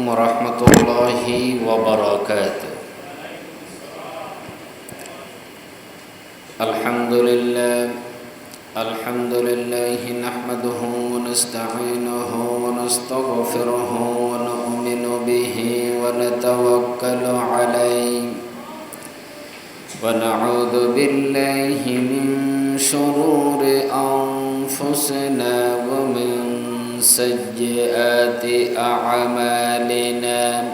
ورحمة الله وبركاته. الحمد لله نحمده ونستعينه ونستغفره ونؤمن به ونتوكل عليه ونعوذ بالله من شرور أنفسنا ومن سيئات أعمالنا.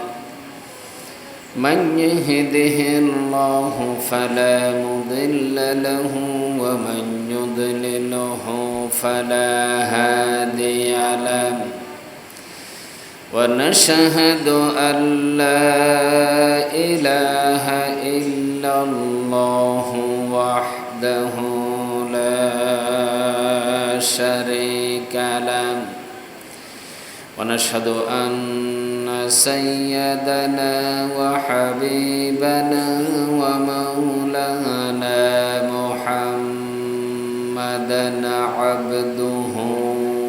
من يهده الله فلا مضل له ومن يضلله فلا هادي له. ونشهد أن لا إله إلا الله وحده لا شريك له. ونشهد أن سيدنا وحبيبنا ومولانا محمدا عبده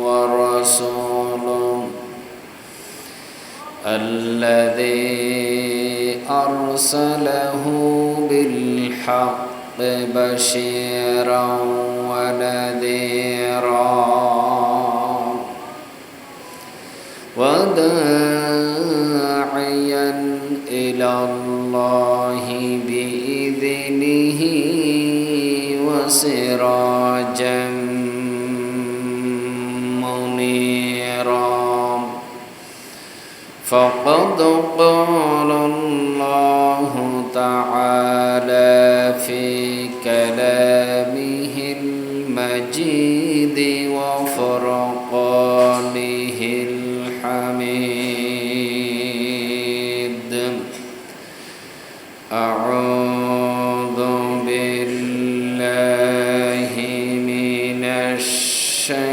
ورسوله الذي أرسله بالحق بشيرا ونذيرا وداعيا إلى الله بإذنه وسراجا منيرا. فقد قال الله تعالى في كلامه المجيد وفرقانه الحميد. أعوذ بالله من الشيطان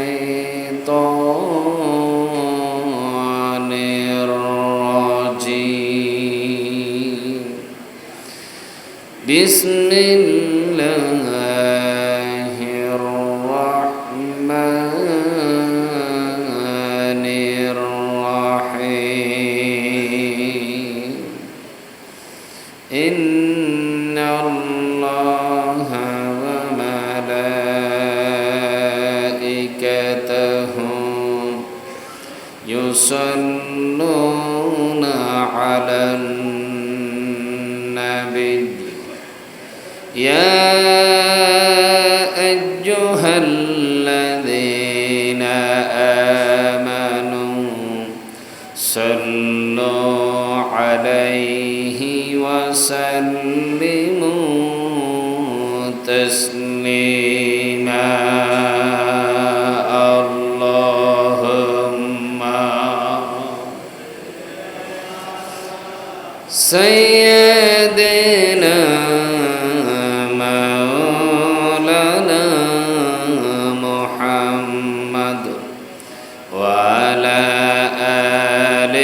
الرجيم. بسم الله الرحمن الرحيم. إن الله وملائكته يصلون على النبي يا أيها الذين آمنوا صلوا عليه وسلموا تسليما. اللهم سيدنا مولانا محمد وعلى آل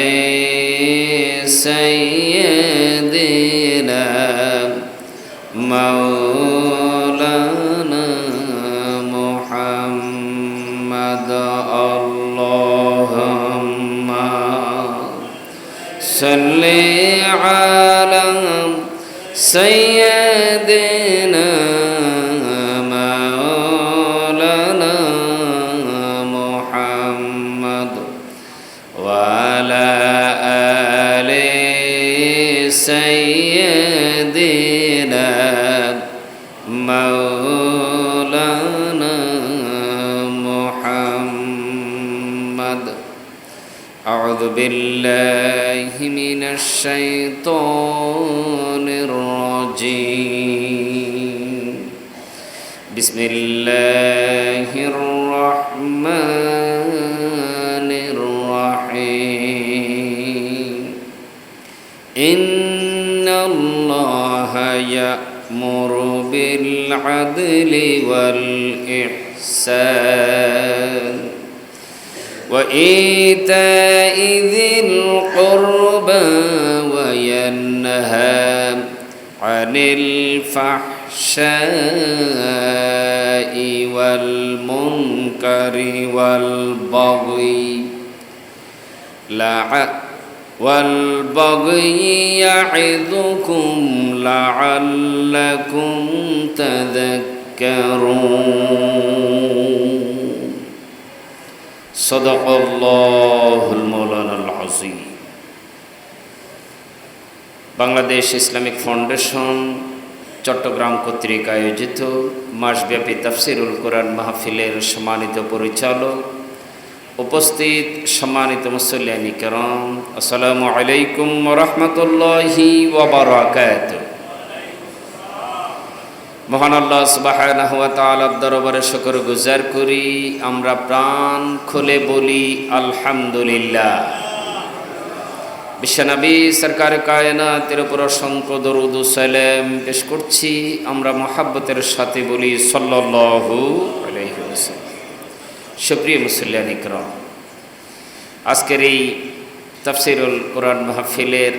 سيدنا مولانا محمد. اللهم صل على سيدنا مولانا محمد وعلى آل سيدنا مولانا محمد. أعوذ بالله من الشيطان الرجيم. بسم الله الرحمن الرحيم. إن الله يأمر بالعدل والإحسان وإيتاء ذي القربى وينهى عن الفحشاء والمنكر والبغي والبغي يعظكم لعلكم تذكرون صدق الله المولانا العظيم Bangladesh Islamic foundation Chittagong কর্তৃক আয়োজিত মাসব্যাপী তাফসিরুল কোরআন মাহফিলের সম্মানিত পরিচালক, উপস্থিত সম্মানিত মুসল্লিয়ান কিরাম, আসসালামু আলাইকুম ওয়া রাহমাতুল্লাহি ওয়া বারাকাতুহু। মহান আল্লাহ সুবহানাহু ওয়া তাআলার দরবারে শুকরগুজার করি, আমরা প্রাণ খুলে বলি আলহামদুলিল্লাহ। বিশ্বনবী সরকার কায়নাতের উপর অসংখ্য দরুদ ও সালাম পেশ করছি, আমরা মহব্বতের সাথে বলি সাল্লাল্লাহু আলাইহি ওয়াসাল্লাম। সুপ্রিয় মুসল্লিয়ান ইকরাম, আজকের এই তাফসিরুল কোরআন মাহফিলের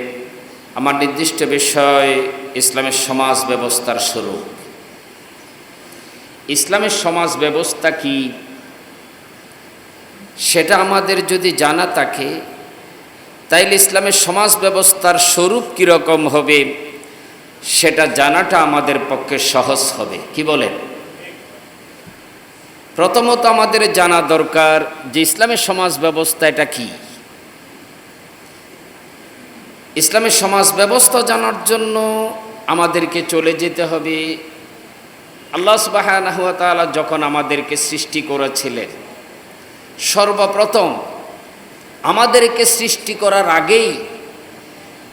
আমার নির্দিষ্ট বিষয় ইসলামের সমাজ ব্যবস্থার স্বরূপ। ইসলামের সমাজ ব্যবস্থা কি সেটা আমাদের যদি জানা থাকে, তাইলে ইসলামের সমাজ ব্যবস্থার স্বরূপ কীরকম হবে সেটা জানাটা আমাদের পক্ষে সহজ হবে। কি বলেন? প্রথমত আমাদের জানা দরকার যে ইসলামের সমাজ ব্যবস্থা এটা কি। ইসলামের সমাজ ব্যবস্থা জানার জন্য আমাদেরকে চলে যেতে হবে আল্লাহ সুবহানাহু ওয়া তাআলা যখন আমাদেরকে সৃষ্টি করেছিলেন, সর্বপ্রথম আমাদেরকে সৃষ্টি করার আগেই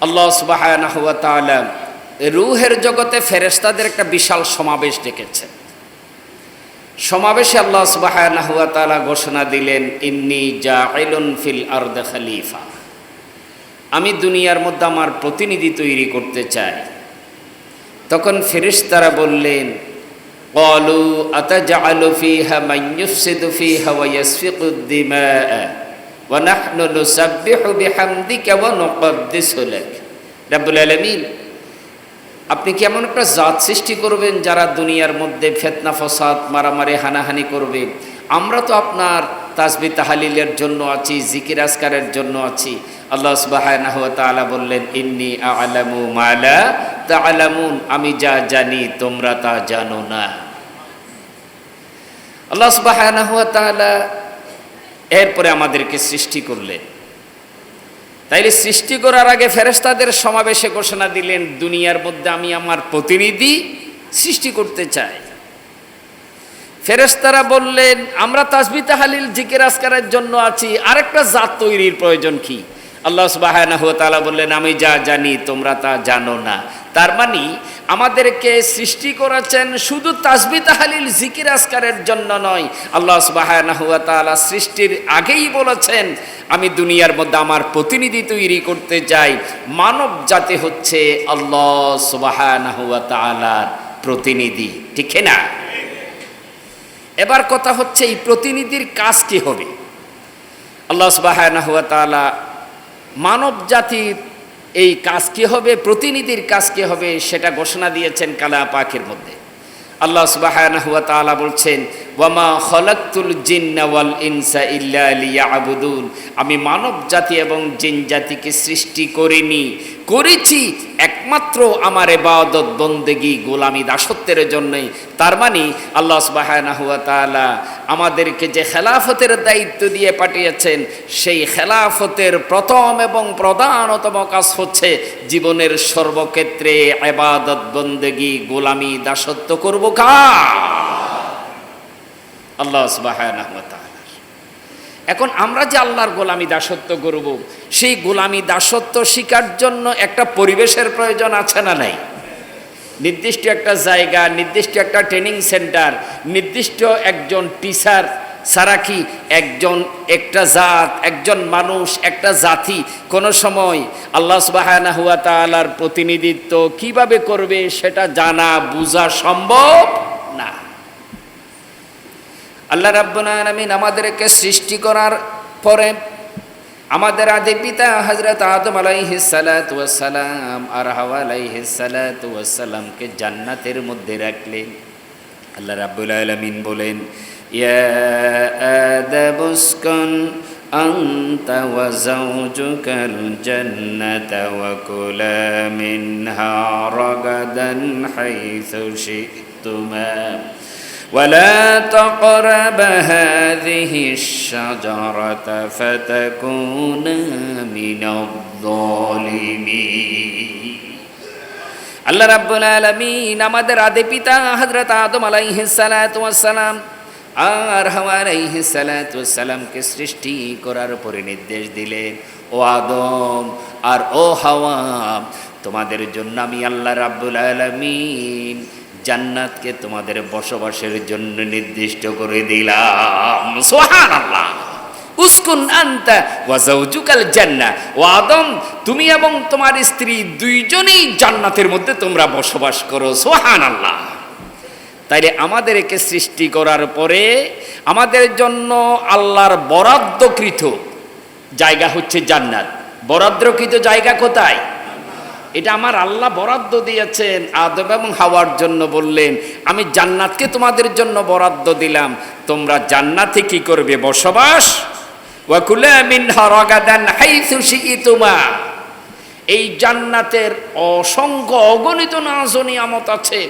আল্লাহ সুবহানাহু ওয়া তাআলা রূহের জগতে ফেরেশতাদের একটা বিশাল সমাবেশ ডেকেছেন। সমাবেশে আল্লাহ সুবহানাহু ওয়া তাআলা ঘোষণা দিলেন, ইন্নী জাইলুন ফিল আরদি খলিফা, আমি দুনিয়ার মধ্যে আমার প্রতিনিধি তৈরি করতে চাই। তখন ফেরেশতারা বললেন, ক্বালু আতাজআলু ফীহা মান ইউফসিদু ফীহা ওয়া ইয়াসফিকুদ দিমাআ ওয়া নাহনু নুসাব্বিহু বিহামদিকা ওয়া নুকদ্দিসু লাক। রাব্বুল আলামিন, আপনি কি এমন একটা জাত সৃষ্টি করবেন যারা দুনিয়ার মধ্যে ফিতনা ফাসাদ মারামারি হানাহানি করবে? আমরা তো আপনার তাসবিহ তাহলিলের জন্য আছি, জিকির আজকারের জন্য আছি। আল্লাহ সুবহানাহু ওয়া তাআলা বললেন, ইন্নী আ'লামু মা লা তা'লামুন, আমি যা জানি তোমরা তা জানো না। আল্লাহ সুবহানাহু ওয়া তাআলা এরপরে আমাদেরকে সৃষ্টি করলেন। তাইলে সৃষ্টি করার আগে ফেরেশতাদের সমাবেশে ঘোষণা দিলেন, দুনিয়ার মধ্যে আমি আমার প্রতিনিধি সৃষ্টি করতে চাই। ফেরেশতারা বললেন, আমরা তাসবিহ তাহলিল জিকির আজকারের জন্য আছি, আরেকটা জাত তৈরির প্রয়োজন কি? আল্লাহ সুবহানাহু ওয়া তাআলা বললেন, আমি যা জানি তোমরা তা জানো না। তার মানে আমাদেরকে সৃষ্টি করেছেন শুধু তাসবিহ তাহলিল জিকির আজকারের জন্য নয়। আল্লাহ সুবহানাহু ওয়া তাআলা সৃষ্টির আগেই বলেছেন, আমি দুনিয়ার মধ্যে আমার প্রতিনিধি তৈরি করতে চাই। মানব জাতি হচ্ছে আল্লাহ সুবহানাহু ওয়া তাআলার প্রতিনিধি, ঠিক না? এবার কথা হচ্ছে এই প্রতিনিধির কাজ কি হবে? আল্লাহ সুবহানাহু ওয়া তাআলা মানব জাতির এই কাজ কি হবে, প্রতিনিধির কাজ কি হবে সেটা ঘোষণা দিয়েছেন কালাম পাকের মধ্যে। আল্লাহ সুবহানাহু ওয়া তাআলা বলছেন, ওয়ামা খালাকতুল জিন্না ওয়াল ইনসা ইল্লা লিয়াবুদুন, আমি মানব জাতি এবং জিন জাতিকে সৃষ্টি করেছি একমাত্র আমার ইবাদত বন্দেগী গোলামি দাসত্বের জন্যই। তার মানে আল্লাহ সুবহানাহু ওয়া তাআলা আমাদেরকে যে খেলাফতের দায়িত্ব দিয়ে পাঠিয়েছেন, সেই খেলাফতের প্রথম এবং প্রধানতম কাজ হচ্ছে জীবনের সর্বক্ষেত্রে ইবাদত বন্দেগী গোলামি দাসত্ব করব কার? আল্লাহ সুবহানাহু ওয়া তাআলা। এখন আমরা যে আল্লাহর গোলামি দাসত্ব করব, সেই গোলামি দাসত্ব শিকার জন্য একটা পরিবেশের প্রয়োজন আছে না নাই? নির্দিষ্ট একটা জায়গা, নির্দিষ্ট একটা ট্রেনিং সেন্টার, নির্দিষ্ট একজন টিচার ছাড়া কি একটা জাত, একজন মানুষ, একটা জাতি কোনো সময় আল্লাহ সুবহানাহু ওয়া তাআলার প্রতিনিধিত্ব কিভাবে করবে সেটা জানা বোঝা সম্ভব না। আল্লাহ রাব্বুল আলামিন আমাদেরকে সৃষ্টি করার পরে আমাদের আদি পিতা হযরত আদম আলাইহিস সালাতু ওয়াস সালাম আর হাওয়া আলাইহিস সালাতু ওয়াস সালামকে জান্নাতের মধ্যে রাখলেন। আল্লাহ রাব্বুল আলামিন বলেন, ইয়া আদাম উসকুন আনতা ওয়া যাওজুকাল জান্নাতা ওয়া কুলা মিনহা রাগাদান হাইসু শি'তুমা ولا تقربا هذه الشجرة فتكونا من الظالمين আল্লাহ রাব্বুল আলামিন আমাদের আদি পিতা হযরত আদম আলাইহিস সালাতু ওয়াস সালাম আর হাওয়া আলাইহিস সালাতু ওয়াস সালামকে সৃষ্টি করার পরে নির্দেশ দিলেন, ও আদম আর ও হাওয়া, তোমাদের জন্য আমি আল্লাহ রাব্বুল আলামিন জান্নাতকে তোমাদের বসবাসের জন্য নির্দিষ্ট করে দিলাম। সুবহানাল্লাহ। উসকুন আনতা ওয়া যাওজুকাল জান্নাহ, ও আদম তুমি এবং তোমার স্ত্রী দুইজনেই জান্নাতের মধ্যে তোমরা বসবাস করো। সুবহানাল্লাহ। তাইলে আমাদেরকে সৃষ্টি করার পরে আমাদের জন্য আল্লাহর বরাদ্দকৃত জায়গা হচ্ছে জান্নাত। বরাদ্দকৃত জায়গা কোথায়? এটা আমার আল্লাহ বরাদ্দ দিয়েছেন আদম এবং হাওয়ার জন্য। বললেন আমি জান্নাতকে তোমাদের জন্য বরাদ্দ দিলাম, তোমরা জান্নাতে কি করবে? বসবাস। ওয়া কুলা মিনহা রাগাদান হাইসু শি'তুমা, এই জান্নাতের অসংখ্য অগণিত নাজ নিয়ামত আছে,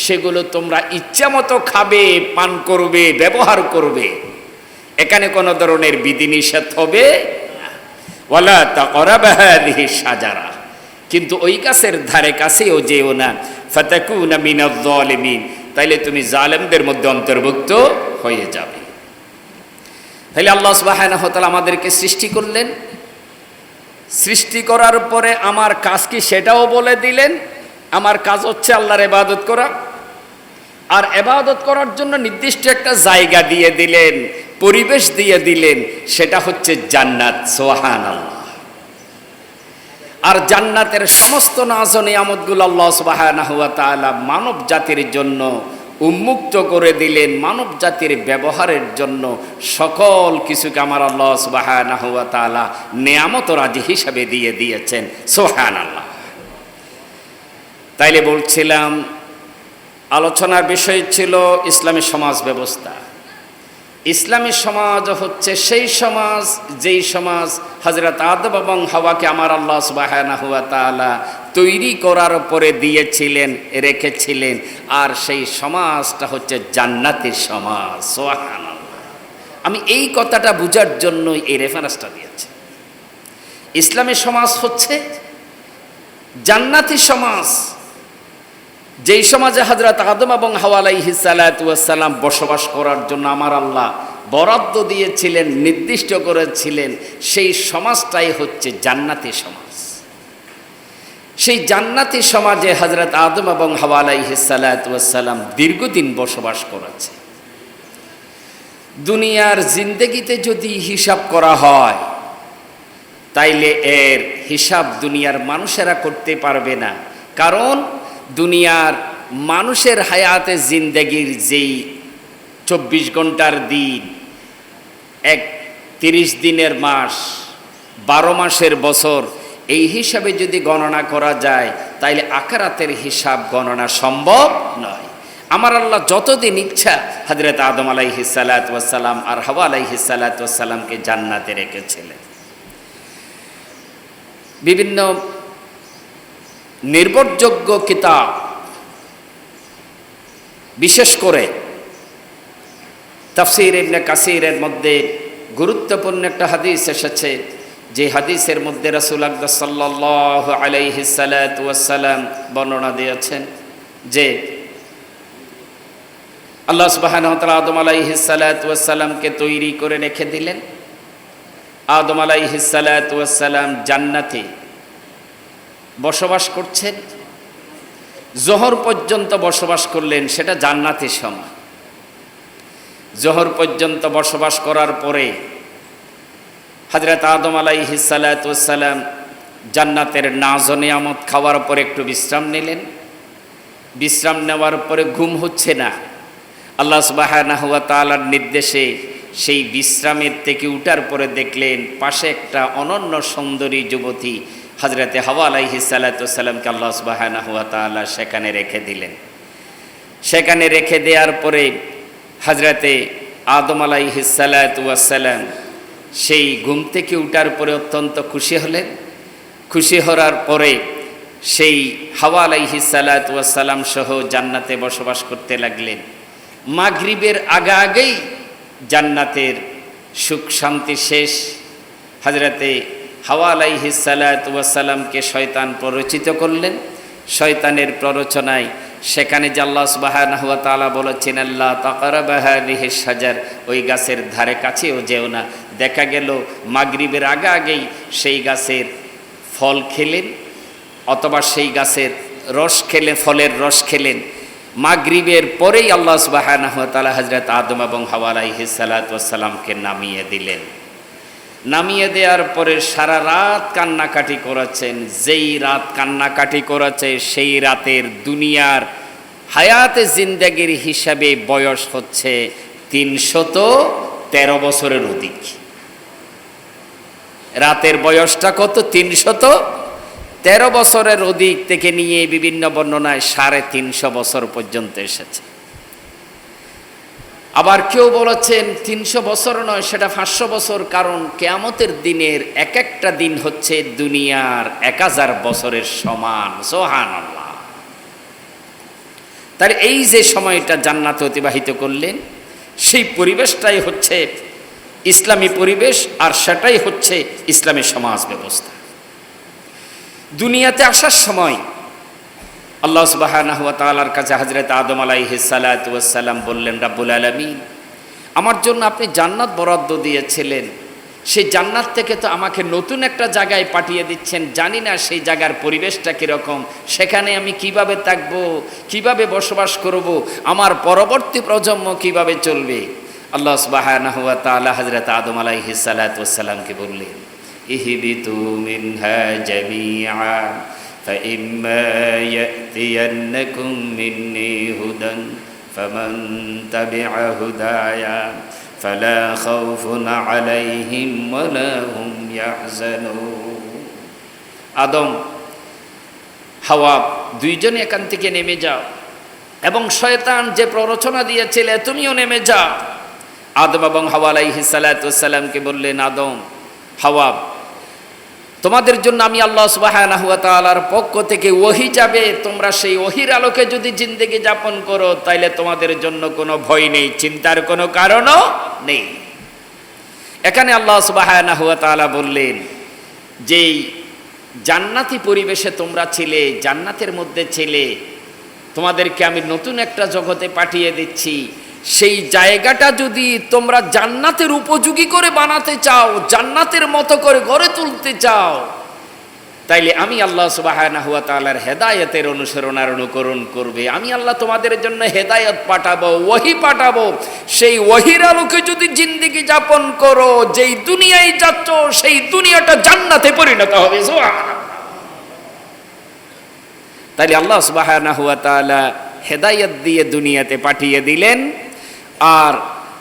সেগুলো তোমরা ইচ্ছামতো খাবে, পান করবে, ব্যবহার করবে। এখানে কোনো ধরনের বিধিনিষেধ হবে না। ওয়ালা তাকরাবা হাযিহি শাজারা, কিন্তু ওই গাছের ধারে কাছেও যেও না। ফাতাকুনা মিনাজ জালিমিন, তাইলে তুমি জালেমদের মধ্যে অন্তর্ভুক্ত হয়ে যাবে। তাইলে আল্লাহ সুবহানাহু ওয়া তাআলা আমাদেরকে সৃষ্টি করলেন, সৃষ্টি করার পরে আমার কাজ কি সেটাও বলে দিলেন। আমার কাজ হচ্ছে আল্লাহর ইবাদত করা, আর ইবাদত করার জন্য নির্দিষ্ট একটা জায়গা দিয়ে দিলেন, পরিবেশ দিয়ে দিলেন, সেটা হচ্ছে জান্নাত। সুবহানাল্লাহ। আর জান্নাতের সমস্ত নাজ ও নিয়ামতগুলো আল্লাহ সুবহানাহু ওয়া তাআলা মানব জাতির জন্য উন্মুক্ত করে দিলেন। মানব জাতির ব্যবহারের জন্য সকল কিছুকে আমার আল্লাহ সুবহানাহু ওয়া তাআলা নিয়ামত রাজি হিসাবে দিয়ে দিয়েছেন। সুবহানাল্লাহ। তাইলে বলছিলাম আলোচনার বিষয় ছিল ইসলামী সমাজ ব্যবস্থা। ইসলামী সমাজ হচ্ছে সেই সমাজ যেই সমাজ হযরত আদম এবং হাওয়াকে আমার আল্লাহ সুবহানাহু ওয়া তাআলা তৈরি করার পরে দিয়েছিলেন, রেখেছিলেন, আর সেই সমাজটা হচ্ছে জান্নাতের সমাজ। সুবহানাল্লাহ। আমি এই কথাটা বোঝার জন্য এই রেফারেন্সটা দিয়েছি। ইসলামী সমাজ হচ্ছে জান্নাতি সমাজ, যেই সমাজে হযরত আদম এবং হাওয়া আলাইহিস সালাতু ওয়াস সালাম বসবাস করার জন্য আমার আল্লাহ বরাদ্দ দিয়েছিলেন, নির্দিষ্ট করেছিলেন, সেই সমাজটাই হচ্ছে জান্নাতি সমাজ। সেই জান্নাতি সমাজে হযরত আদম এবং হাওয়া আলাইহিস সালাতু ওয়াস সালাম দীর্ঘদিন বসবাস করেছে। দুনিয়ার জিন্দেগিতে যদি হিসাব করা হয় তাইলে এর হিসাব দুনিয়ার মানুষেরা করতে পারবে না। কারণ দুনিয়ার মানুষের হায়াতে জিন্দেগির যেই 24 ঘন্টার দিন, 30 দিনের মাস, 12 মাসের বছর, এই হিসাবে যদি গণনা করা যায় তাইলে আখিরাতের হিসাব গণনা সম্ভব নয়। আমার আল্লাহ যতদিন ইচ্ছা হযরত আদম আলাইহিস সালাতু ওয়াস সালাম আর হাওয়া আলাইহিস সালাতু ওয়াস সালামকে জান্নাতে রেখেছিলেন। বিভিন্ন নির্ভরযোগ্য কিতাব, বিশেষ করে তাফসীর ইবনে কাসীরের মধ্যে গুরুত্বপূর্ণ একটা হাদিস এসেছে, যে হাদিসের মধ্যে রাসূল আকরাম সাল্লাল্লাহু আলাইহি সাল্লাতু ওয়াস সালাম বর্ণনা দিয়েছেন যে আল্লাহ সুবহানাহু ওয়া তাআলা আদম আলাইহিস সালাতু ওয়াস সালামকে তৈরি করে রেখে দিলেন। আদম আলাইহিস সালাতু ওয়াস সালাম জান্নাতে বসবাস করছেন, জোহর পর্যন্ত বসবাস করলেন, সেটা জান্নাতের সময়। জোহর পর্যন্ত বসবাস করার পরে হযরত আদম আলাইহিস সালাতু ওয়াস সালাম জান্নাতের নাজ ও নিয়ামত খাওয়ার পরে একটু বিশ্রাম নিলেন। বিশ্রাম নেওয়ার পরে ঘুম হচ্ছে না। আল্লাহ সুবহানাহু ওয়া তাআলার নির্দেশে সেই বিশ্রামের থেকে উঠার পরে দেখলেন পাশে একটা অনন্য সুন্দরী যুবতী হযরতে হাওয়া আলাইহিস সালাতু ওয়াস সালামকে আল্লাহ সুবহানাহু ওয়া তাআলা সেখানে রেখে দিলেন। সেখানে রেখে দেওয়ার পরে হযরতে আদম আলাইহিস সালাতু ওয়াস সালাম সেই ঘুম থেকে উঠার পরে অত্যন্ত খুশি হলেন। খুশি হওয়ার পরে সেই হাওয়া আলাইহিস সালাতু ওয়াস সালাম সহ জান্নাতে বসবাস করতে লাগলেন। মাগরিবের আগেই জান্নাতের সুখ শান্তি শেষ। হযরতে হাওয়া আলাইহিস সালাতু ওয়াস সালামকে শয়তান প্ররোচিত করলেন। শয়তানের প্ররোচনায় সেখানে যে আল্লাহ সুবহানাহু ওয়া তাআলা বলেছেন, আল্লাহ তাকরাবা হাযিহিস শাজার, ওই গাছের ধারে কাছেও যেও না। দেখা গেল মাগরিবের আগেই সেই গাছের ফল খেলেন, অথবা সেই গাছের রস খেলেন, ফলের রস খেলেন। মাগরিবের পরেই আল্লাহ সুবহানাহু ওয়া তাআলা হযরত আদম এবং হাওয়া আলাইহিস সালাতু ওয়াস সালামকে নামিয়ে দিলেন। নামিয়ে দেওয়ার পরে সারা রাত কান্নাকাটি করেছেন। যেই রাত কান্নাকাটি করেছে সেই রাতের দুনিয়ার হায়াতে জিন্দেগির হিসাবে বয়স হচ্ছে 313 বছরের অধিক। রাতের বয়সটা কত? 313 বছরের অধিক থেকে নিয়ে বিভিন্ন বর্ণনায় 350 বছর পর্যন্ত এসেছে। আবার কেউ বলেছেন 300 বছর নয়, সেটা 500 বছর, কারণ কিয়ামতের দিনের এক একটা দিন হচ্ছে দুনিয়ার 1000 বছরের সমান। সুবহানাল্লাহ। তার এই যে সময়টা জান্নাতে অতিবাহিত করলেন, সেই পরিবেশটাই হচ্ছে ইসলামী পরিবেশ, আর সেটাই হচ্ছে ইসলামী সমাজ ব্যবস্থা। দুনিয়াতে আসার সময় আল্লাহ সুবহানাহু ওয়া তাআলার কাছে হযরত আদম আলাইহিস সালাতু ওয়াস সালাম বললেন, রাব্বুল আলামিন, আমার জন্য আপনি জান্নাত বরাদ্দ দিয়েছিলেন, সেই জান্নাত থেকে তো আমাকে নতুন একটা জায়গায় পাঠিয়ে দিচ্ছেন। জানি না সেই জায়গার পরিবেশটা কীরকম, সেখানে আমি কিভাবে থাকবো, কিভাবে বসবাস করব, আমার পরবর্তী প্রজন্ম কিভাবে চলবে। আল্লাহ সুবহানাহু ওয়া তাআলা হযরত আদম আলাইহিস সালাতু ওয়াস সালামকে বললেন, ইহবিতু মিনহা জামিআ فإما يأتينكم مني هدى فمن تبع هدايا فلا خوف عليهم ولا هم يحزنون। আদম হাওয়া দুইজনে এখান থেকে নেমে যাও, এবং শয়তান যে প্ররোচনা দিয়েছিল তুমিও নেমে যাও। আদম এবং হাওয়া আলাইহিস সালাতু ওয়াস সালামকে বললেন, আদম, হাওয়া, তোমাদের জন্য আমি আল্লাহ সুবহানাহু ওয়া তাআলার পক্ষ থেকে ওহী যাবে, তোমরা সেই ওহীর আলোকে যদি জিন্দেগি যাপন করো তাইলে তোমাদের জন্য কোনো ভয় নেই, চিন্তার কোনো কারণও নেই। এখানে আল্লাহ সুবহানাহু ওয়া তাআলা বললেন, যেই জান্নাতি পরিবেশে তোমরা ছিলে, জান্নাতের মধ্যে ছিলে, তোমাদেরকে আমি নতুন একটা জগতে পাঠিয়ে দিচ্ছি। সেই জায়গাটা যদি তোমরা জান্নাতের উপযোগী করে বানাতে চাও, জান্নাতের মতো করে গড়ে তুলতে চাও, তাইলে আমি আল্লাহ সুবহানাহু ওয়া তাআলার হেদায়েতের অনুসরণ আর অনুকরণ করবে। আমি আল্লাহ তোমাদের জন্য হেদায়েত পাঠাবো, ওহী পাঠাবো। সেই ওহীর আলোকে যদি জিন্দেগি যাপন করো, যেই দুনিয়ায় যাচ্ছ সেই দুনিয়াটা জান্নাতে পরিণত হবে। সুবহানাল্লাহ। তাইলে আল্লাহ সুবহানাহু ওয়া তাআলা হেদায়েত দিয়ে দুনিয়াতে পাঠিয়ে দিলেন। আর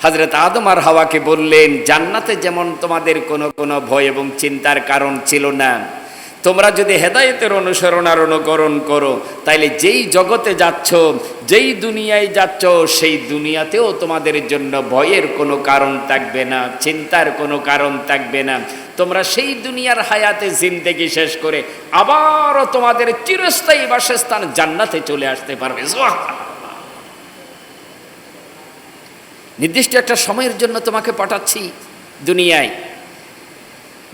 হযরত আদম আর হাওয়াকে বললেন, জান্নাতে যেমন তোমাদের কোনো ভয় এবং চিন্তার কারণ ছিল না, তোমরা যদি হেদায়েতের অনুসরণ আর অনুকরণ করো, তাইলে যেই জগতে যাচ্ছ, যেই দুনিয়ায় যাচ্ছ, সেই দুনিয়াতেও তোমাদের জন্য ভয়ের কোনো কারণ থাকবে না, চিন্তার কোনো কারণ থাকবে না। তোমরা সেই দুনিয়ার হায়াতে জিন্দেগি শেষ করে আবারও তোমাদের চিরস্থায়ী বাসস্থান জান্নাতে চলে আসতে পারবে। নির্দিষ্ট একটা সময়ের জন্য তোমাকে পাঠাচ্ছি দুনিয়ায়,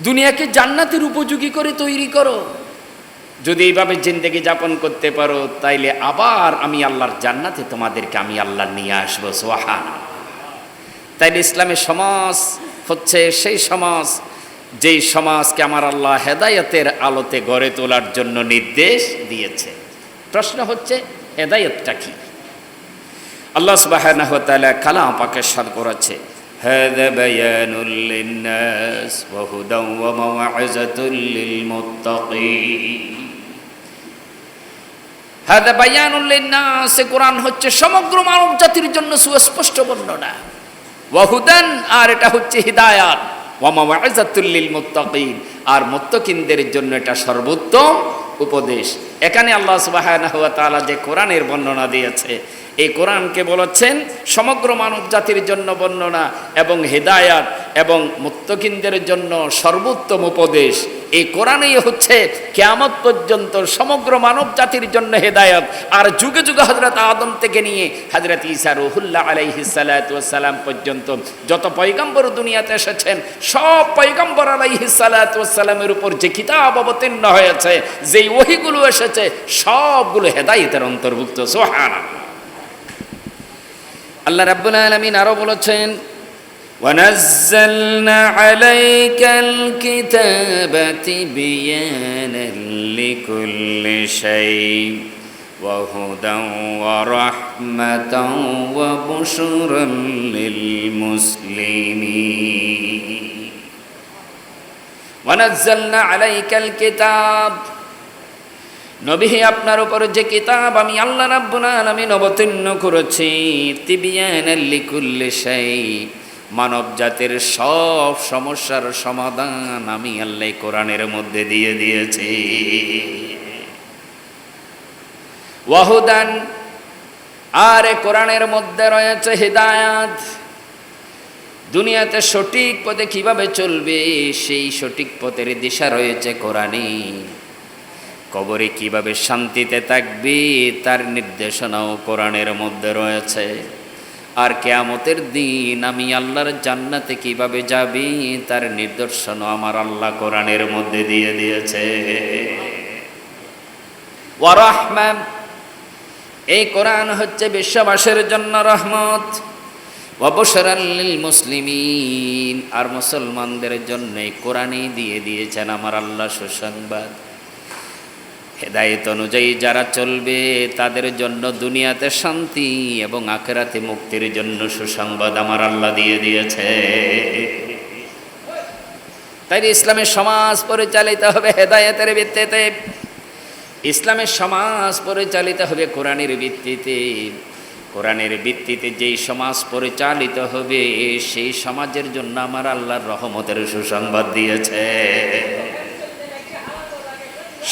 দুনিয়াকে জান্নাতের উপযোগী করে তৈরি করো। যদি এইভাবে জিন্দেগি যাপন করতে পারো, তাইলে আবার আমি আল্লাহর জান্নাতে তোমাদেরকে আমি আল্লাহ নিয়ে আসবো। সুবহানাল্লাহ। তাইলে ইসলামের সমাজ হচ্ছে সেই সমাজ, যেই সমাজকে আমার আল্লাহ হেদায়েতের আলোতে গড়ে তোলার জন্য নির্দেশ দিয়েছে। প্রশ্ন হচ্ছে, হেদায়েতটা কি? আল্লাহ সুবহানাহু ওয়া তাআলা কালাম পাকে ইরশাদ করেছে, হাযা বায়ানুল লিন-নাস ওয়া হুদান ওয়া মাওয়াইযাতুল লিল-মুত্তাকিন। হাযা বায়ানুল লিন-নাস, কোরআন হচ্ছে সমগ্র মানব জাতির জন্য সুস্পষ্ট বর্ণনা। ওয়া হুদান, আর এটা হচ্ছে হিদায়াত। ওয়া মাওয়াইযাতুল লিল-মুত্তাকিন, আর মুত্তাকিনদের জন্য এটা সর্বোত্তম উপদেশ। এখানে আল্লাহ সুবহানাহু ওয়া তাআলা যে কোরআনের বর্ণনা দিয়েছে, এই কোরআনকে বলেছেন সমগ্র মানব জাতির জন্য বর্ণনা এবং হেদায়াত। এবং মুত্তাকিনদের জন্য সর্বোত্তম উপদেশ। এই কোরআনই হচ্ছে কিয়ামত পর্যন্ত সমগ্র মানব জাতির জন্য হেদায়েত। আর যুগে যুগে হযরত আদম থেকে নিয়ে হযরত ঈসা রূহুল্লাহ আলাইহিস সালাতু ওয়াস সালাম পর্যন্ত যত পয়গম্বর দুনিয়াতে এসেছেন, সব পয়গম্বর আলাইহিস সালাতু ওয়াস সালামের উপর যে কিতাব অবতীর্ণ হয়েছে, যেই ওহীগুলো এসেছে, সবগুলো হেদায়েতের অন্তর্ভুক্ত। সুবহানাল্লাহ। আল্লাহ রাব্বুল আলামিন আরো বলেছেন, وَنَزَّلْنَا عَلَيْكَ الْكِتَابَ تِبْيَانًا لِكُلِّ شَيْءٍ وَهُدًى وَرَحْمَةً وَبُشْرًى لِلْمُسْلِمِينَ وَنَزَّلْنَا عَلَيْكَ الْكِتَابَ, নবী আপনার উপর যে কিতাব আমি আল্লাহ রাব্বুল আলামিন অবতীর্ণ করেছি, তিবিয়ানাল লিকুল্লি শাই, মানব জাতির সব সমস্যার সমাধান আমি আল্লাহ কোরআনের মধ্যে দিয়ে দিয়েছি। ওয়াহুদান, আর কোরআনের মধ্যে রয়েছে হিদায়াত। দুনিয়াতে সঠিক পথে কিভাবে চলবে সেই সঠিক পথের দিশা রয়েছে কোরআনে। কবরে কিভাবে শান্তিতে থাকবে তার নির্দেশনাও কোরআনের মধ্যে রয়েছে। আর কিয়ামতের দিন আমি আল্লাহর জান্নাতে কিভাবে যাবে তার নিদর্শনও আমার আল্লাহ কোরআনের মধ্যে দিয়ে দিয়েছে। ওয়া রাহমা, এই কোরআন হচ্ছে বিশ্ববাসীর জন্য রহমত। ওয়া বুশরাল লিল মুসলিমিন, আর মুসলমানদের জন্য এই কোরআনই দিয়ে দিয়েছেন আমার আল্লাহ সুসংবাদ। হেদায়েত অনুযায়ী যারা চলবে তাদের জন্য দুনিয়াতে শান্তি এবং আখিরাতে মুক্তির জন্য সুসংবাদ আমার আল্লাহ দিয়ে দিয়েছে। তাই ইসলামের সমাজ পরিচালিত হবে হেদায়েতের ভিত্তিতে। ইসলামের সমাজ পরিচালিত হবে কোরআনের ভিত্তিতে। কোরআনের ভিত্তিতে যেই সমাজ পরিচালিত হবে সেই সমাজের জন্য আমার আল্লাহর রহমতের সুসংবাদ দিয়েছে।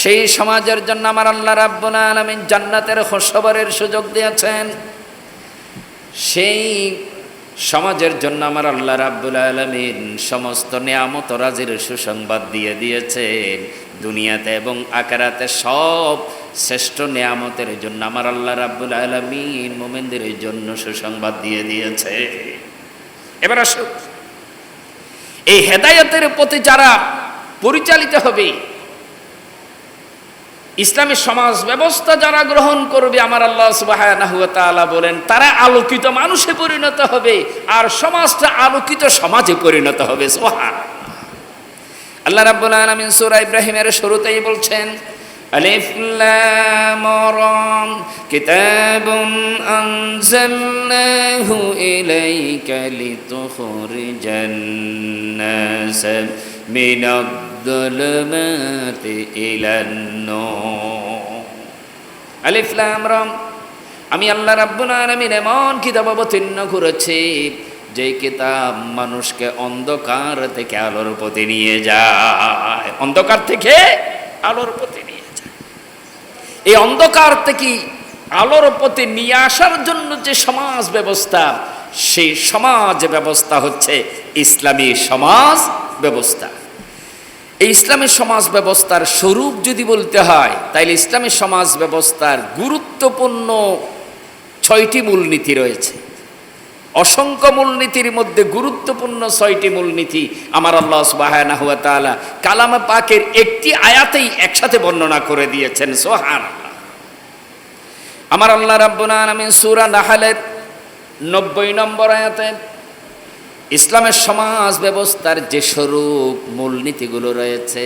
সেই সমাজের জন্য আমার আল্লাহ রাব্বুল আলামিন জান্নাতের খবরের সুযোগ দিয়েছেন। সেই সমাজের জন্য আমার আল্লাহ রাব্বুল আলামিন সমস্ত নিয়ামত ও রাজির সুসংবাদ দিয়ে দিয়েছেন। দুনিয়াতে এবং আখিরাতে সব শ্রেষ্ঠ নিয়ামতের জন্য আমার আল্লাহ রাব্বুল আলামিন মুমিনদের জন্য সুসংবাদ দিয়ে দিয়েছে। এবার আসুন, এই হেদায়েতের পথে যারা পরিচালিত হবে, ইসলামী সমাজ ব্যবস্থা যারা গ্রহণ করবে, আমার আল্লাহ সুবহানাহু ওয়া তাআলা বলেন তারা আলোকিত মানুষে পরিণত হবে আর সমাজটা আলোকিত সমাজে পরিণত হবে। সুবহানাল্লাহ। আল্লাহ রাব্বুল আলামিন সূরা ইব্রাহিমের শুরুতেই বলছেন, আলিফ লাম রা, কিতাবুন আনজালনাহু ইলাইকা লিতুখরিজান নাস মিনাদ যুলুমাতি ইলান নূর। আলিফ লাম রা, আমি আল্লাহ রাব্বুল আলামিন এমন কিতাব অবতীর্ণ করেছি যে কিতাব মানুষকে অন্ধকার থেকে আলোর পথে নিয়ে যায়। অন্ধকার থেকে আলোর পথে নিয়ে যায়। এই অন্ধকার থেকে আলোর পথে নিয়ে আসার জন্য যে সমাজ ব্যবস্থা, সেই সমাজ ব্যবস্থা হচ্ছে ইসলামী সমাজ ব্যবস্থা। এই ইসলামী সমাজ ব্যবস্থার স্বরূপ যদি বলতে হয়, তাইলে ইসলামী সমাজ ব্যবস্থার গুরুত্বপূর্ণ 6টি মূলনীতি রয়েছে। অসংখ্য মূলনীতির মধ্যে গুরুত্বপূর্ণ 6টি মূলনীতি আমার আল্লাহ সুবহানাহু ওয়া তাআলা কালামে পাকের একটি আয়াতেই একসাথে বর্ণনা করে দিয়েছেন। সুবহানাল্লাহ। আমার আল্লাহ রাব্বুল আলামিন সূরা নাহলের 90 নম্বর আয়াতে ইসলামের সমাজ ব্যবস্থার যে স্বরূপ মূলনীতিগুলো রয়েছে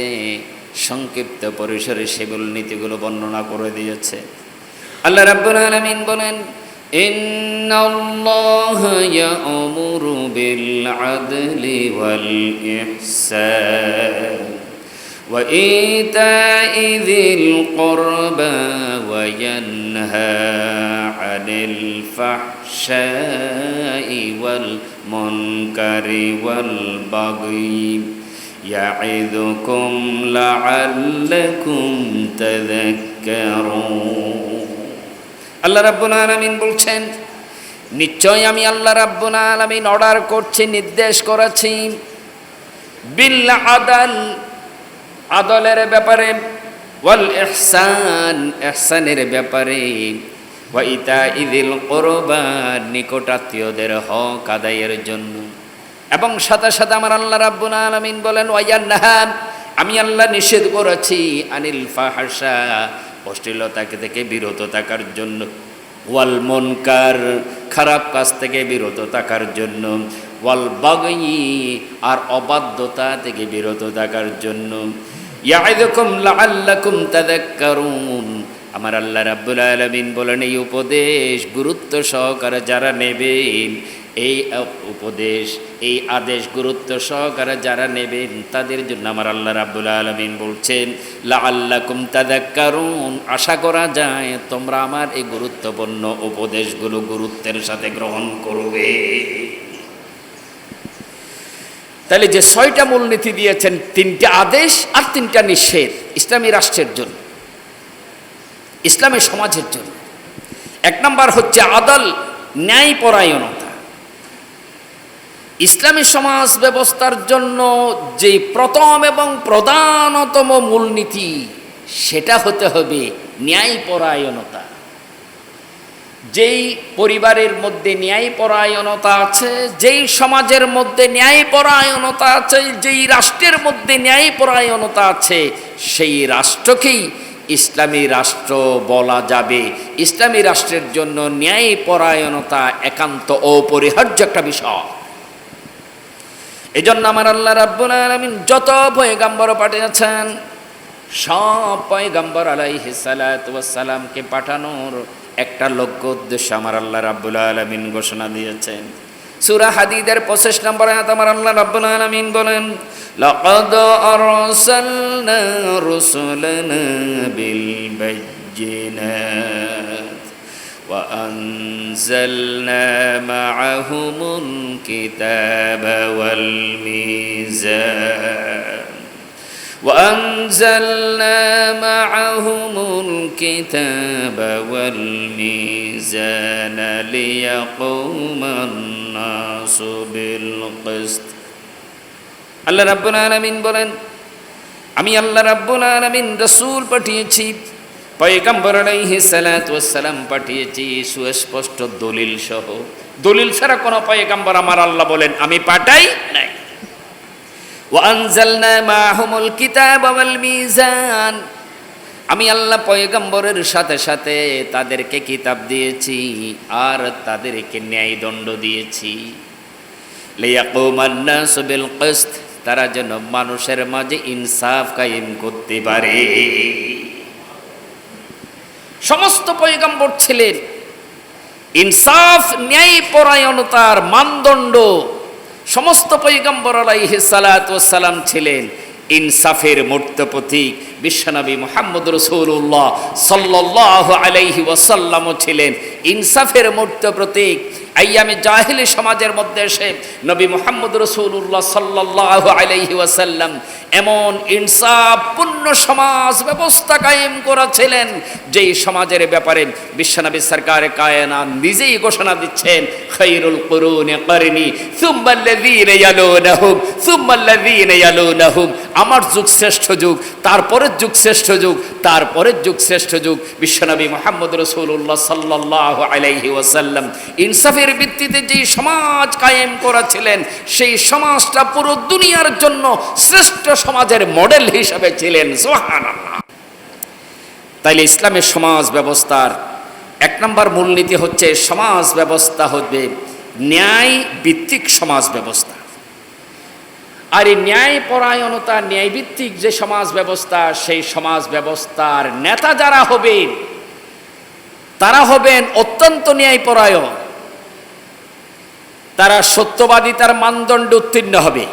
সংক্ষিপ্ত পরিসরে সে মূলনীতিগুলো বর্ণনা করে দিয়েছে। আল্লাহ রাব্বুল আলামিন বলেন, ইন্নাল্লাহা ইয়া'মুরু বিল আদলি ওয়াল ইহসান ওয়া ইতা'i যিল কুরবা ওয়া ইয়ানহা আনিল ফাহশাই ওয়াল মুনকারি ওয়াল বাগই ইয়া'iদুকুম লা'আল্লাকুম তাযাক্কারুন। আল্লাহ রাব্বুল আলামিন বলছেন, নিশ্চয় আমি আল্লাহ রাব্বুল আলামিন অর্ডার করছি, নির্দেশ করেছি বিল আদাল, আদলের ব্যাপারে, ওয়াল ইহসান, ইহসানের ব্যাপারে, ওয়া ইতাইযিল কুরবা, নিকটাত্মীয়দের হক আদায়ের জন্য। এবং সাথে সাথে আমার আল্লাহ রাব্বুল আলামিন বলেন ওয়ায়ানহা, আমি আল্লাহ নিষেধ করেছি আনিল ফাহশা, অশ্লীলতা থেকে বিরত থাকার জন্য, ওয়াল মুনকার, খারাপ কাজ থেকে বিরত থাকার জন্য, ওয়াল বাগয়ি, আর অবাধ্যতা থেকে বিরত থাকার জন্য। ইয়াইদুকুম লাআল্লাকুম তাযাক্কারুন, আমার আল্লাহ রাব্বুল আলামিন বলেন এই উপদেশ গুরুত্ব সহকারে যারা নেবেন, এই উপদেশ, এই আদেশ গুরুত্ব সহকারে যারা নেবেন তাদের জন্য আমার আল্লাহ রাব্বুল আলামিন বলছেন লাআল্লাকুম তাযাক্কারুন, আশা করা যায় তোমরা আমার এই গুরুত্বপূর্ণ উপদেশগুলো গুরুত্বের সাথে গ্রহণ করবে। তাহলে যে 6টা মূলনীতি দিয়েছেন, 3টা আদেশ আর 3টা নিষেধ ইসলামী রাষ্ট্রের জন্য, ইসলামী সমাজের জন্য। 1 নম্বর হচ্ছে আদল, ন্যায়পরায়ণতা। ইসলামী সমাজ ব্যবস্থার জন্য যে প্রথম এবং প্রধানতম মূলনীতি সেটা হতে হবে ন্যায়পরায়ণতা। যেই পরিবারের মধ্যে ন্যায়পরায়ণতা আছে, যেই সমাজের মধ্যে ন্যায়পরায়ণতা আছে, যেই রাষ্ট্রের মধ্যে ন্যায়পরায়ণতা আছে, সেই রাষ্ট্রকেই ইসলামী রাষ্ট্র বলা যাবে। ইসলামী রাষ্ট্রের জন্য ন্যায়পরায়ণতা একান্ত অপরিহার্য একটা বিষয়। এজন্য আমার আল্লাহ রাব্বুল আলামিন যত পয়গম্বর পাঠিয়েছেন, সব পয়গম্বর আলাইহিস সালাতু ওয়াস সালামকে পাঠানোর একটা লক্ষ্য উদ্দেশ্য আমার আল্লাহ রাব্বুল আলামিন ঘোষণা দিয়েছেন। সূরা হাদীদের 25 নম্বর আয়াত আমার আল্লাহ রাব্বুল আলামিন বলেন লাকাদ আরসালনা রুসুলানা বিল বায়্যিনাত ওয়া আনজালনা মাআহুমুল কিতাবা ওয়াল মিজান وأنزلنا معهم الكتاب والميزان ليقوم الناس بالقسط। আল্লাহ রাব্বুল আলামিন বলেন আমি আল্লাহ রাব্বুল আলামিন রাসূল পাঠিয়েছি, পয়গম্বর আলাইহিস সালাতু ওয়াস সালাম পাঠিয়েছি সুস্পষ্ট দলিল সহ। দলিল ছাড়া কোন পয়গম্বর আমার আল্লাহ বলেন আমি পাঠাই নাই। ওয়ানজালনা মাহুমুল কিতাব ওয়াল মিজান, আমি আল্লাহ পয়গম্বরের সাথে সাথে তাদেরকে কিতাব দিয়েছি আর তাদেরকে ন্যায়দণ্ড দিয়েছি। লিয়াকুমান নাসু বিল কিসত, তারা যেন মানুষের মাঝে ইনসাফ কায়েম করতে পারে। সমস্ত পয়গম্বর ছিলেন ইনসাফ ন্যায়পরায়ণতার মানদণ্ড। সমস্ত পয়গম্বর আলাইহিস সালাতু ওয়াস সালাম ছিলেন ইনসাফের মূর্ত প্রতীক। বিশ্বনবী মুহাম্মদ রাসূলুল্লাহ সাল্লাল্লাহু আলাইহি ওয়াসাল্লাম ছিলেন ইনসাফের মূর্ত প্রতীক। আইয়ামে জাহিলি সমাজের মধ্যে এসে নবী মুহাম্মদ রাসূলুল্লাহ সাল্লাল্লাহু আলাইহি ওয়াসাল্লাম এমন ইনসাফপূর্ণ সমাজ ব্যবস্থা কায়েম করেছিলেন, যেই সমাজের ব্যাপারে বিশ্বনবী সরকারে কায়নাত নিজেই ঘোষণা দিচ্ছেন খায়রুল কুরুনি করনি সুম্মাল্লাযীনা ইয়ালুনাহুম সুম্মাল্লাযীনা ইয়ালুনাহুম, আমার যুগ শ্রেষ্ঠ যুগ, তারপরের যুগ শ্রেষ্ঠ যুগ, তারপরের যুগ শ্রেষ্ঠ যুগ। বিশ্বনবী মুহাম্মদ রাসূলুল্লাহ সাল্লাল্লাহু আলাইহি ওয়াসাল্লাম ইনসাফের ভিত্তিতে যে সমাজ কায়েম করেছিলেন, সেই সমাজটা পুরো দুনিয়ার জন্য শ্রেষ্ঠ সমাজের মডেল হিসেবে ছিলেন। সুবহানাল্লাহ। তাইলে ইসলামের সমাজ ব্যবস্থার 1 নম্বর মূলনীতি হচ্ছে সমাজ ব্যবস্থা হবে ন্যায় ভিত্তিক সমাজ ব্যবস্থা। আর এই ন্যায়পরায়ণতা, ন্যায়ভিত্তিক যে সমাজ ব্যবস্থা, সেই সমাজ ব্যবস্থার নেতা যারা হবেন তারা হবেন অত্যন্ত ন্যায়পরায়ণ। তারা সত্যবাদিতার মানদণ্ডে উত্তীর্ণ হবে।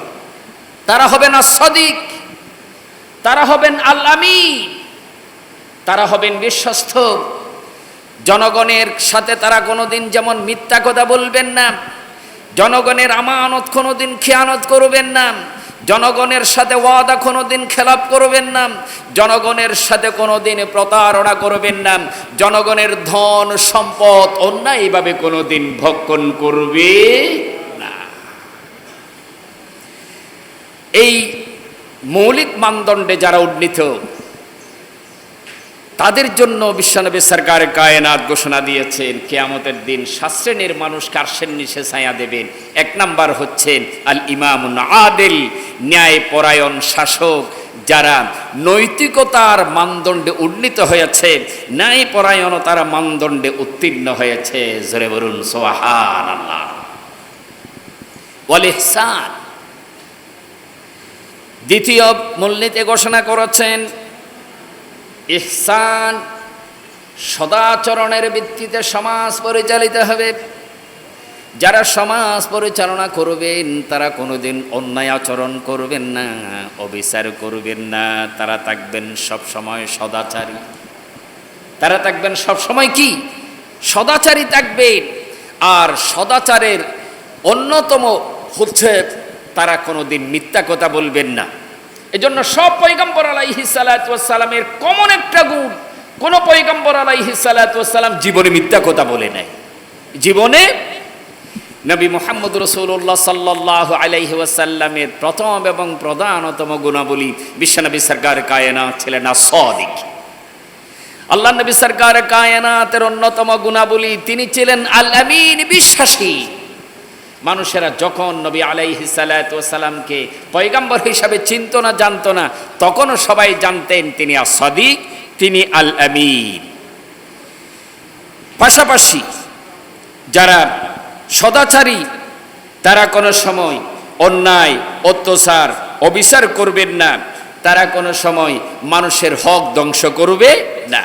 তারা হবেন আস-সাদিক, তারা হবেন আল-আমিন, তারা হবেন বিশ্বস্ত। জনগণের সাথে তারা কোনোদিন যেমন মিথ্যা কথা বলবেন না, জনগণের আমানত কোনোদিন খেয়ানত করবেন না, জনগণের সাথে ওয়াদা কোনোদিন খেলাপ করবেন না, জনগণের সাথে কোনোদিন প্রতারণা করবেন না, জনগণের ধন সম্পদ অন্যায়ভাবে কোনোদিন ভক্ষণ করবে না। এই মৌলিক মানদণ্ডে যারা উন্নীত, তাদের জন্য বিশ্বনবী সরকার কায়নাত ঘোষণা দিয়েছেন কিয়ামতের দিন 7 শ্রেণীর মানুষ কার্শের নিচে ছায়া দেবেন। 1 নাম্বার হচ্ছেন আল ইমামুন আদিল, ন্যায় পরায়ণ শাসক, যারা নৈতিকতার মানদণ্ডে উন্নীত হয়েছে, ন্যায় পরায়ণতার মানদণ্ডে উত্তীর্ণ হয়েছে। জোরে বলুন সুবহানাল্লাহ। ওয়াল ইহসান, দ্বিতীয় মূলনীতি ঘোষণা করেছেন ইহসান, সদাচরণের ভিত্তিতে সমাজ পরিচালিত হবে। যারা সমাজ পরিচালনা করবেন তারা কোনোদিন অন্যায় আচরণ করবেন না, অবিচার করবেন না, তারা থাকবেন সবসময় সদাচারী। তারা থাকবেন সবসময় কি? সদাচারী থাকবেন। আর সদাচারের অন্যতম হচ্ছে তারা কোনোদিন মিথ্যা কথা বলবেন না। এজন্য সব পয়গম্বর আলাইহিস সালাতু ওয়াস সালামের কমন একটা গুণ, কোন পয়গম্বর আলাইহিস সালাতু ওয়াস সালাম জীবনে মিথ্যা কথা বলে নাই। জীবনে নবী মুহাম্মদ রাসূলুল্লাহ সাল্লাল্লাহু আলাইহি ওয়াসাল্লামের প্রথম এবং প্রধানতম গুণাবলী, বিশ্বনবী সরকার কায়নাত ছিলেন আস-সাদিক। আল্লাহ নবী সরকার কায়নাতের অন্যতম গুণাবলী তিনি ছিলেন আল আমিন, বিশ্বাসী। মানুষেরা যখন নবী আলাইহিস সালাতু ওয়াস সালামকে পয়গম্বর হিসাবে চিনত না, জানতো না, তখনও সবাই জানতেন তিনি আস-সাদিক, তিনি আল আমিন। পাশাপাশি যারা সদাচারী তারা কোনো সময় অন্যায়, অত্যাচার, অবিচার করবেন না, তারা কোনো সময় মানুষের হক ধ্বংস করবে না।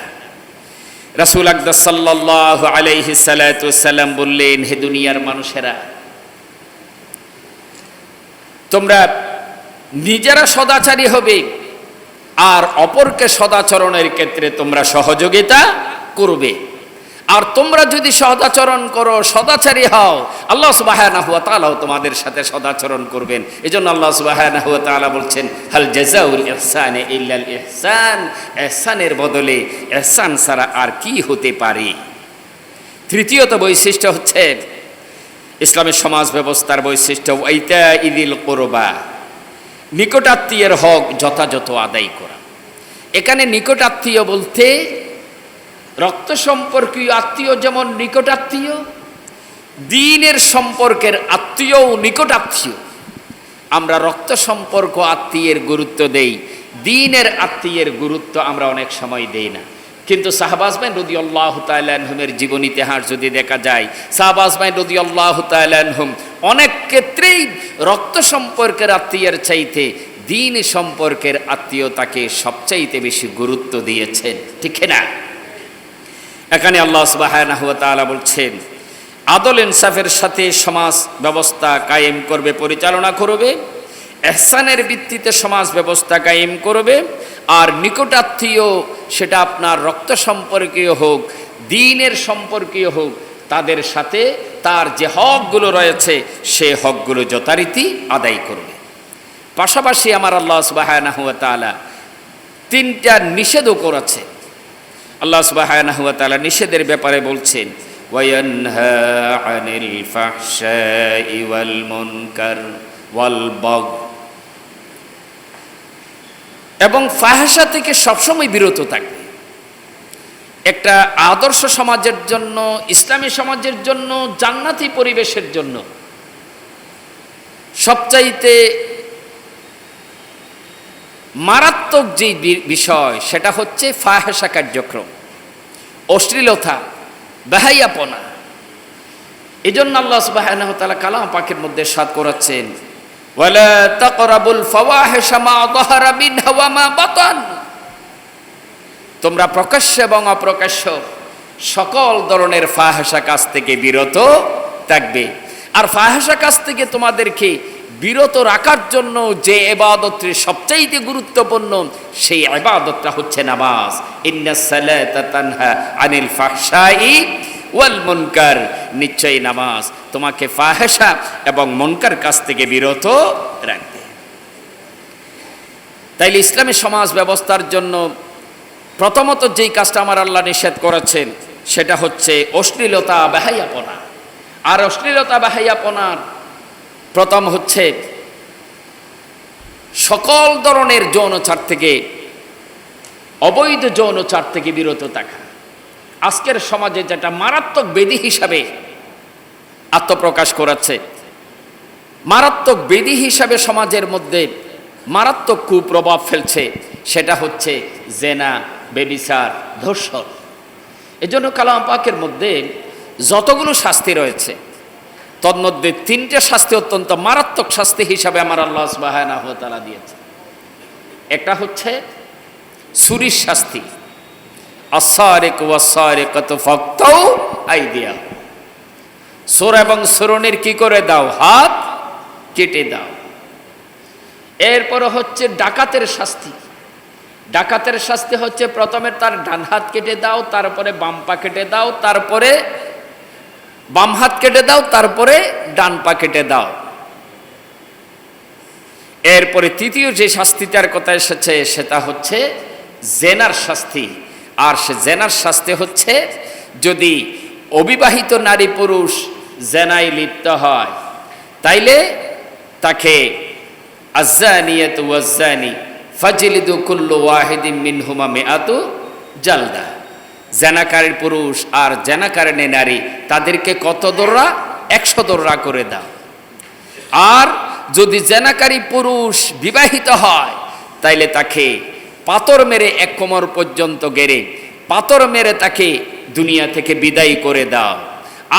রাসূল আকরাম সাল্লাল্লাহু আলাইহি সাল্লাতু ওয়াস সাল্লাম বললেন, হে দুনিয়ার মানুষেরা, তোমরা নিজেরা সদাচারী হবে আর অপরকে সদাচরণের ক্ষেত্রে তোমরা সহযোগিতা করবে। আর তোমরা যদি সদাচরণ করো, সদাচারী হও, আল্লাহ সুবহানাহু ওয়া তাআলাও তোমাদের সাথে সদাচরণ করবেন। এজন্য আল্লাহ সুবহানাহু ওয়া তাআলা বলছেন, হাল জাযাউল ইহসানি ইল্লাল ইহসান, ইহসানের বদলে ইহসান ছাড়া আর কি হতে পারে। তৃতীয়ত বৈশিষ্ট্য হচ্ছে ইসলামের সমাজ ব্যবস্থার বৈশিষ্ট্য ওয়াইতাইদিল কুরবা, নিকটাত্মীয়ের হক যথাযথ আদায় করা। এখানে নিকটাত্মীয় বলতে রক্ত সম্পর্কীয় আত্মীয় যেমন নিকটাত্মীয়, দ্বীনের সম্পর্কের আত্মীয়ও নিকটাত্মীয়। আমরা রক্ত সম্পর্ক আত্মীয়ের গুরুত্ব দেই, দ্বীনের আত্মীয়ের গুরুত্ব আমরা অনেক সময় দেই না। কিন্তু সাহাবা আজমাইন রাদিয়াল্লাহু তাআলা আনহুমের জীবন ইতিহাস যদি দেখা যায়, সাহাবা আজমাইন রাদিয়াল্লাহু তাআলা আনহুম অনেক ক্ষেত্রেই রক্ত সম্পর্কের আত্মীয়ের চাইতে দ্বীন সম্পর্কের আত্মীয়তাকে সবচাইতে বেশি গুরুত্ব দিয়েছেন, ঠিক না? এখানে আল্লাহ সুবহানাহু ওয়া তাআলা বলছেন, আদল ইনসাফের সাথে সমাজ ব্যবস্থা কায়েম করবে, পরিচালনা করবে, ইহসানের ভিত্তিতে সমাজ ব্যবস্থা কায়েম করবে। আর নিকটাত্মীয়, সেটা আপনার রক্ত সম্পর্কীয় হোক, দ্বীনের সম্পর্কীয় হোক, তাদের সাথে তার যে হকগুলো রয়েছে সে হকগুলো যথারীতি আদায় করবে। পাশাপাশি আমার আল্লাহ সুবহানাহু ওয়া তাআলা 3টা নিষেধও করেছে। আল্লাহ সুবহানাহু ওয়া তাআলা নিষেধের ব্যাপারে বলছেন, ওয়ায়ানহা আনিল ফাহশাই ওয়াল মুনকার ওয়াল বাগয়, এবং ফাহশা থেকে সবসময় বিরত থাকবে। একটা আদর্শ সমাজের জন্য, ইসলামী সমাজের জন্য, জান্নাতি পরিবেশের জন্য সবচাইতে মারাত্মক যে বিষয় সেটা হচ্ছে ফাহশা কার্যক্রম, অশ্লীলতা, বেহায়াপনা। এজন্য আল্লাহ সুবহানাহু ওয়া তাআলা কালাম পাকের মধ্যে ইরশাদ করেছেন, ওয়ালা তাকরাবুল ফাওয়াহিশা মা যাহারা মিনহা ওয়া মা বাতান, তোমরা প্রকাশ্য এবং অপ্রকাশ্য সকল ধরনের ফাহশা কাজ থেকে বিরত থাকবে। আর ফাহশা কাজ থেকে তোমাদেরকে বিরত রাখার জন্য যে ইবাদতটি সবচাইতে গুরুত্বপূর্ণ, সেই ইবাদতটা হচ্ছে নামাজ। ইন্নাস সালাতা তানহা আনিল ফাহশাই ওয়াল মুনকার, নিশ্চয়ই নামাজ তোমাকে ফাহশা এবং মুনকার কাজ থেকে বিরত রাখবে। তাইলে ইসলামী সমাজ ব্যবস্থার জন্য প্রথমত যেই কাজটা আমার আল্লাহ নিষেধ করেছেন সেটা হচ্ছে অশ্লীলতা, বেহায়াপনা। আর অশ্লীলতা, বেহায়াপনার প্রথম হচ্ছে সকল ধরনের যৌনাচার থেকে, অবৈধ যৌনাচার থেকে বিরত থাকা আজকের সমাজে যেটা মারাত্মক ব্যাধি হিসাবে আত্মপ্রকাশ করাচ্ছে, মারাত্মক ব্যাধি হিসাবে সমাজের মধ্যে মারাত্মক কুপ্রভাব ফেলছে, সেটা হচ্ছে জেনা, ব্যভিচার, ধর্ষণ। এজন্য কালাম পাকের মধ্যে যতগুলো শাস্তি রয়েছে তন্মধ্যে 3টে শাস্তি অত্যন্ত মারাত্মক শাস্তি হিসাবে আমার আল্লাহ সুবহানাহু ওয়া তাআলা দিয়েছে। একটা হচ্ছে চুরির শাস্তি, আস-সারিকু ওয়াস-সারিকাতু ফাকতাউ আইদিয়াহুম, চোর এবং চোরনির কি করে দাও, হাত কেটে দাও। এরপর হচ্ছে ডাকাতের শাস্তি, ডাকাতের শাস্তি হচ্ছে প্রথমে তার ডান হাত কেটে দাও, তারপরে বাম পা কেটে দাও, তারপরে বাম হাত কেটে দাও, তারপরে ডান পা কেটে দাও। এরপরে তৃতীয় যে শাস্তিটার কথা এসেছে সেটা হচ্ছে জেনার শাস্তি। আর সে জেনার শাস্তি হচ্ছে যদি অবিবাহিত নারী পুরুষ জেনায় লিপ্ত হয় তাইলে তাকে আয-যানিয়াতু ওয়াজ-যানি ফাজলিদু কুল্লু ওয়াহিদিন মিনহুমা মিআতু জালদা, জেনাকারী পুরুষ আর জেনাকারিনী নারী তাদেরকে কত দোররা, 100 দোররা করে দাও। আর যদি জেনাকারী পুরুষ বিবাহিত হয় তাইলে তাকে পাথর মেরে 1 কোমর পর্যন্ত গেড়ে পাথর মেরে তাকে দুনিয়া থেকে বিদায় করে দাও।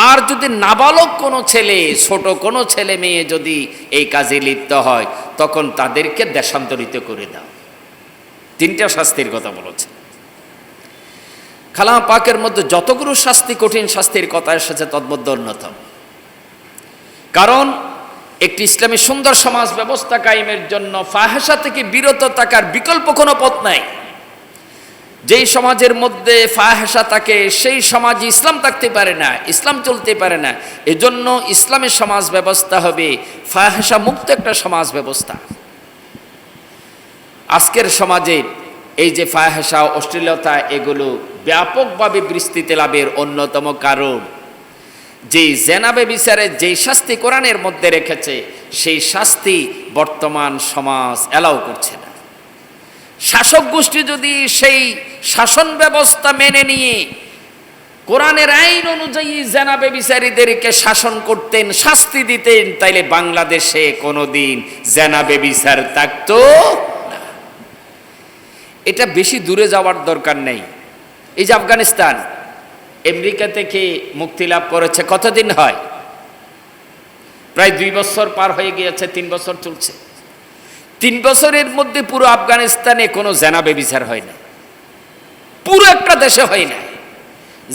আর যদি নাবালক কোনো ছেলে, ছোট কোনো ছেলে মেয়ে যদি এই কাজে লিপ্ত হয় তখন তাদেরকে দেশান্তরিত করে দাও। 3টা শাস্তির কথা বলেছে কালাম পাকের মধ্যে। যতগুলো শাস্তি, কঠিন শাস্তির কথা এসেছে তন্মধ্যে অন্যতম। কারণ একটি ইসলামী সুন্দর সমাজ ব্যবস্থা কায়েমের জন্য ফাহেসা থেকে বিরত থাকার বিকল্প কোনো পথ নাই। যেই সমাজের মধ্যে ফাহেসা থাকে সেই সমাজে ইসলাম থাকতে পারে না, ইসলাম চলতে পারে না। এজন্য ইসলামের সমাজ ব্যবস্থা হবে ফাহেসা মুক্ত একটা সমাজ ব্যবস্থা। আজকের সমাজে এই যে ফাহেসা, অশ্লীলতা, এগুলো ব্যাপকভাবে বিস্তৃতি লাভের অন্যতম কারণ যে জেনা ব্যভিচারের যেই শাস্তি কোরআনের মধ্যে রেখেছে সেই শাস্তি বর্তমান সমাজ এলাও করছে না। শাসক গোষ্ঠী যদি সেই শাসন ব্যবস্থা মেনে নিয়ে কোরআনের আইন অনুযায়ী জেনা ব্যভিচারীদেরকে শাসন করতেন, শাস্তি দিতেন, তাইলে বাংলাদেশে কোনোদিন জেনা ব্যভিচার থাকতো না। এটা বেশি দূরে যাওয়ার দরকার নেই। এই যে আফগানিস্তান আমেরিকা থেকে মুক্তি লাভ করেছে, কতদিন হয়? প্রায় 2 বছর পার হয়ে গিয়েছে, 3 বছর চলছে। 3 বছরের মধ্যে পুরো আফগানিস্তানে কোনো জেনা ব্যভিচার হয় না, পুরো একটা দেশে হয় না।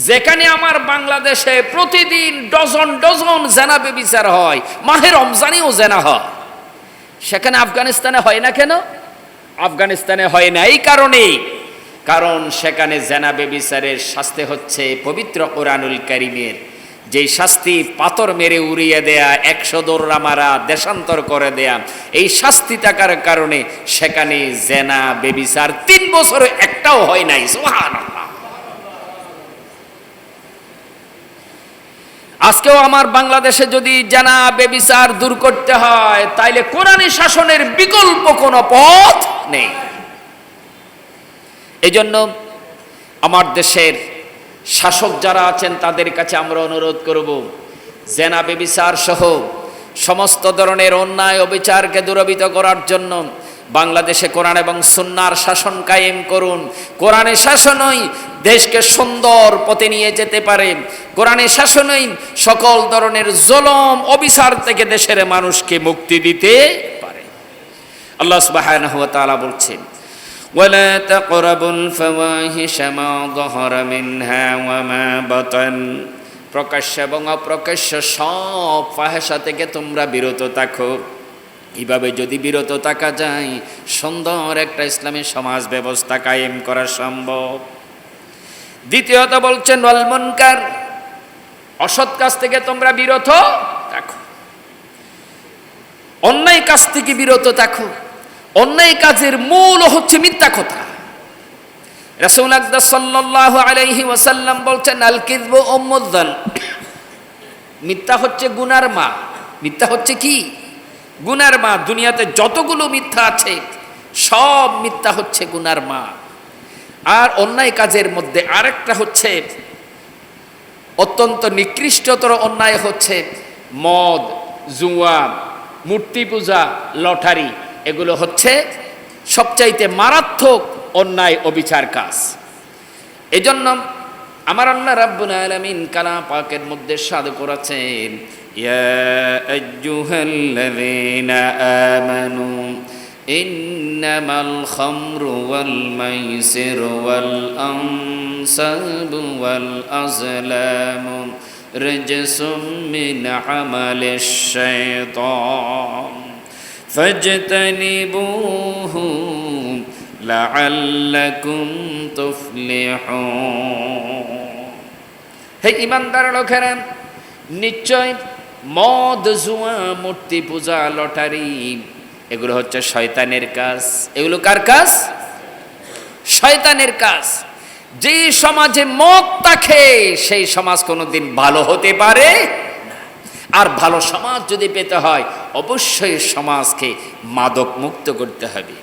যেখানে আমার বাংলাদেশে প্রতিদিন ডজন ডজন জেনা ব্যভিচার হয়, মাহে রমজানেও জেনা হয়, সেখানে আফগানিস্তানে হয় না কেন? আফগানিস্তানে হয় না এই কারণেই, কারণ সেখানে জেনা ব্যভিচারের শাস্তি হচ্ছে পবিত্র কোরআনুল কারীমের যেই শাস্তি, পাথর মেরে উড়িয়ে দেয়া, 100 দোররা মারা, দেশান্তর করে দেয়া, এই শাস্তি থাকার কারণে সেখানে জেনা ব্যভিচার 3 বছরে একটাও হয় নাই। সুবহানাল্লাহ। আজকেও আমার বাংলাদেশে যদি জেনা ব্যভিচার দূর করতে হয় তাইলে কোরআনী শাসনের বিকল্প কোনো পথ নেই। এজন্য আমার দেশের শাসক যারা আছেন তাদের কাছে আমরা অনুরোধ করব, জেনা ব্যভিচার সহ সমস্ত ধরনের অন্যায় অবিচারকে দূরীভূত করার জন্য বাংলাদেশে কোরআন এবং সুন্নাহর শাসন কায়েম করুন। কোরআনের শাসনই দেশকে সুন্দর পথে নিয়ে যেতে পারে, কোরআনের শাসনই সকল ধরনের জুলুম অবিচার থেকে দেশের মানুষকে মুক্তি দিতে পারে। আল্লাহ সুবহানাহু ওয়া তাআলা বলছেন, ولا تقربوا الفواحش ما ظهر منها وما بطن, প্রকাশ্য এবং অপ্রকাশ্য সব ফাহেসা থেকে তোমরা বিরত থাকো। এইভাবে যদি বিরত থাকা যায় সুন্দর একটা ইসলামী সমাজ ব্যবস্থা কায়েম করা সম্ভব। দ্বিতীয়ত বলছেন ওয়াল মুনকার, অসৎ কাজ থেকে তোমরা বিরত থাকো, অন্যায় কাজ থেকে বিরত থাকো। অন্যায় কাজের মূল হচ্ছে মিথ্যা কথা। রাসূল আকরাম সাল্লাল্লাহু আলাইহি ওয়াসাল্লাম বলছেন আল কিযবু উম্মুয যান, মিথ্যা হচ্ছে গুনার মা। মিথ্যা হচ্ছে কি? গুনার মা। দুনিয়াতে যতগুলো মিথ্যা আছে সব মিথ্যা হচ্ছে গুনার মা। আর অন্যায় কাজের মধ্যে আরেকটা হচ্ছে, অত্যন্ত নিকৃষ্টতর অন্যায় হচ্ছে মদ, জুয়া, মূর্তি পূজা, লটারি। এগুলো হচ্ছে সবচাইতে মারাত্মক অন্যায়, অবিচার কাজ। এজন্য আমার আল্লাহ রাব্বুল আলামিন কালাম পাকের মধ্যে সাদ করেছেন, ইয়া আইয়ুহাল্লাযীনা আমানু ইন্নামাল খামরু ওয়াল মাইসিরু ওয়াল আনসাবু ওয়াল আজলামু রিজসুম মিন আমালিশ শাইতান ফাজতানিবুহু লাআল্লাকুম তুফলিহুন। হে ঈমানদার লোকেরা, নিশ্চয় মদ, জুয়া, মূর্তি পূজা, লটারি এগুলো হচ্ছে শয়তানের কাজ। এগুলো কার কাজ? শয়তানের কাজ। যে সমাজে মদ থাকে সেই সমাজ কোনোদিন ভালো হতে পারে না। আর ভালো সমাজ যদি পেতে হয় অবশ্যই সমাজকে মাদক মুক্ত করতে হবে।